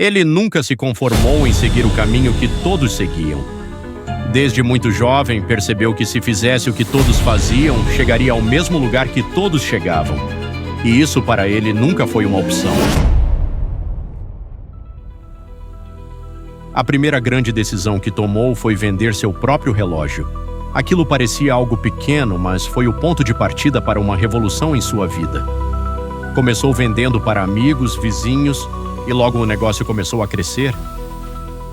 Ele nunca se conformou em seguir o caminho que todos seguiam. Desde muito jovem, percebeu que se fizesse o que todos faziam, chegaria ao mesmo lugar que todos chegavam. E isso para ele nunca foi uma opção. A primeira grande decisão que tomou foi vender seu próprio relógio. Aquilo parecia algo pequeno, mas foi o ponto de partida para uma revolução em sua vida. Começou vendendo para amigos, vizinhos, e logo o negócio começou a crescer.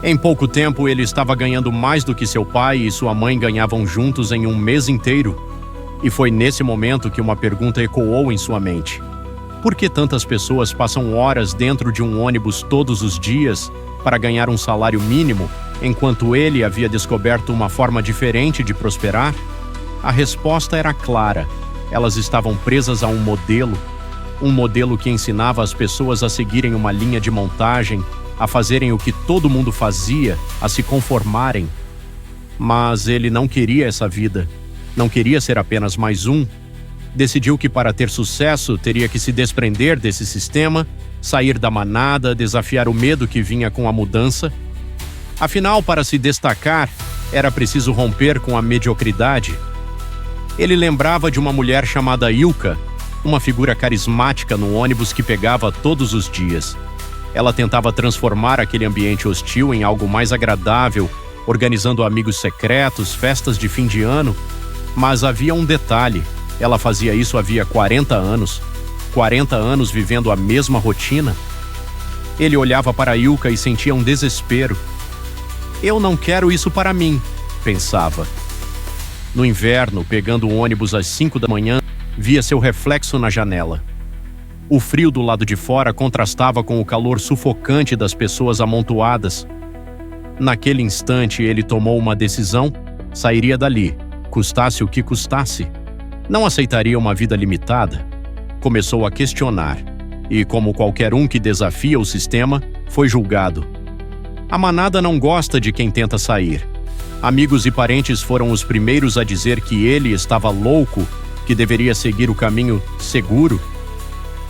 Em pouco tempo, ele estava ganhando mais do que seu pai e sua mãe ganhavam juntos em um mês inteiro. E foi nesse momento que uma pergunta ecoou em sua mente. Por que tantas pessoas passam horas dentro de um ônibus todos os dias para ganhar um salário mínimo, enquanto ele havia descoberto uma forma diferente de prosperar? A resposta era clara. Elas estavam presas a um modelo que ensinava as pessoas a seguirem uma linha de montagem, a fazerem o que todo mundo fazia, a se conformarem. Mas ele não queria essa vida. Não queria ser apenas mais um. Decidiu que para ter sucesso teria que se desprender desse sistema, sair da manada, desafiar o medo que vinha com a mudança. Afinal, para se destacar, era preciso romper com a mediocridade. Ele lembrava de uma mulher chamada Ilka, uma figura carismática no ônibus que pegava todos os dias. Ela tentava transformar aquele ambiente hostil em algo mais agradável, organizando amigos secretos, festas de fim de ano. Mas havia um detalhe: ela fazia isso havia 40 anos. 40 anos vivendo a mesma rotina. Ele olhava para Ilka e sentia um desespero. Eu não quero isso para mim, pensava. No inverno, pegando o ônibus às 5 da manhã, via seu reflexo na janela. O frio do lado de fora contrastava com o calor sufocante das pessoas amontoadas. Naquele instante, ele tomou uma decisão: sairia dali, custasse o que custasse. Não aceitaria uma vida limitada. Começou a questionar, e como qualquer um que desafia o sistema, foi julgado. A manada não gosta de quem tenta sair. Amigos e parentes foram os primeiros a dizer que ele estava louco, que deveria seguir o caminho seguro.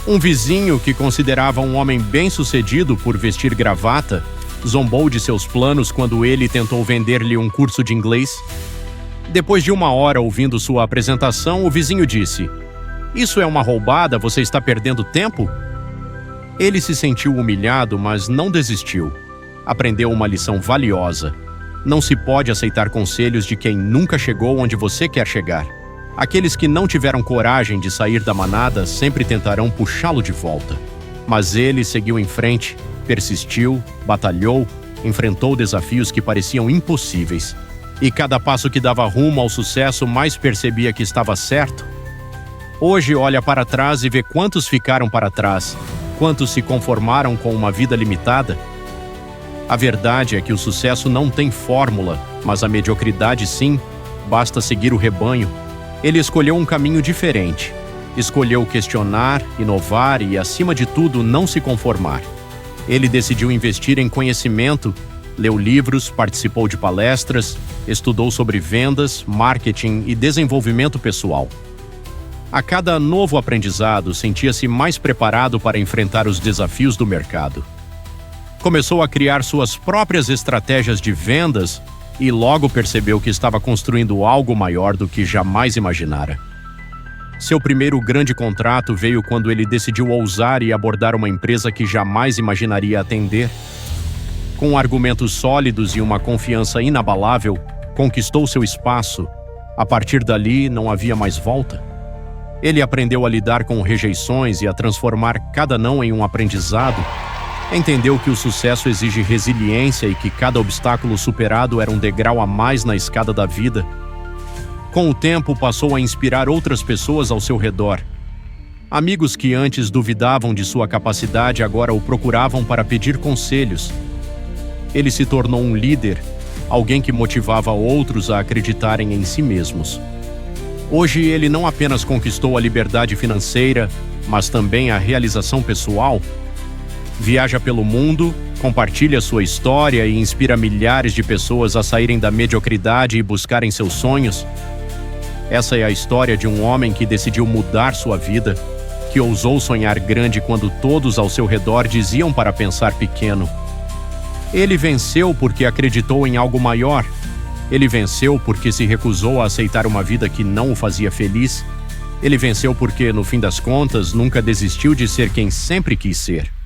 Um vizinho que considerava um homem bem-sucedido por vestir gravata, zombou de seus planos quando ele tentou vender-lhe um curso de inglês. Depois de 1 hora ouvindo sua apresentação, o vizinho disse: "Isso é uma roubada, você está perdendo tempo?" Ele se sentiu humilhado, mas não desistiu. Aprendeu uma lição valiosa. Não se pode aceitar conselhos de quem nunca chegou onde você quer chegar. Aqueles que não tiveram coragem de sair da manada sempre tentarão puxá-lo de volta. Mas ele seguiu em frente, persistiu, batalhou, enfrentou desafios que pareciam impossíveis. E cada passo que dava rumo ao sucesso, mais percebia que estava certo. Hoje olha para trás e vê quantos ficaram para trás, quantos se conformaram com uma vida limitada. A verdade é que o sucesso não tem fórmula, mas a mediocridade sim, basta seguir o rebanho. Ele escolheu um caminho diferente. Escolheu questionar, inovar e, acima de tudo, não se conformar. Ele decidiu investir em conhecimento, leu livros, participou de palestras, estudou sobre vendas, marketing e desenvolvimento pessoal. A cada novo aprendizado, sentia-se mais preparado para enfrentar os desafios do mercado. Começou a criar suas próprias estratégias de vendas e logo percebeu que estava construindo algo maior do que jamais imaginara. Seu primeiro grande contrato veio quando ele decidiu ousar e abordar uma empresa que jamais imaginaria atender. Com argumentos sólidos e uma confiança inabalável, conquistou seu espaço. A partir dali, não havia mais volta. Ele aprendeu a lidar com rejeições e a transformar cada não em um aprendizado. Entendeu que o sucesso exige resiliência e que cada obstáculo superado era um degrau a mais na escada da vida. Com o tempo, passou a inspirar outras pessoas ao seu redor. Amigos que antes duvidavam de sua capacidade agora o procuravam para pedir conselhos. Ele se tornou um líder, alguém que motivava outros a acreditarem em si mesmos. Hoje ele não apenas conquistou a liberdade financeira, mas também a realização pessoal. Viaja pelo mundo, compartilha sua história e inspira milhares de pessoas a saírem da mediocridade e buscarem seus sonhos. Essa é a história de um homem que decidiu mudar sua vida, que ousou sonhar grande quando todos ao seu redor diziam para pensar pequeno. Ele venceu porque acreditou em algo maior. Ele venceu porque se recusou a aceitar uma vida que não o fazia feliz. Ele venceu porque, no fim das contas, nunca desistiu de ser quem sempre quis ser.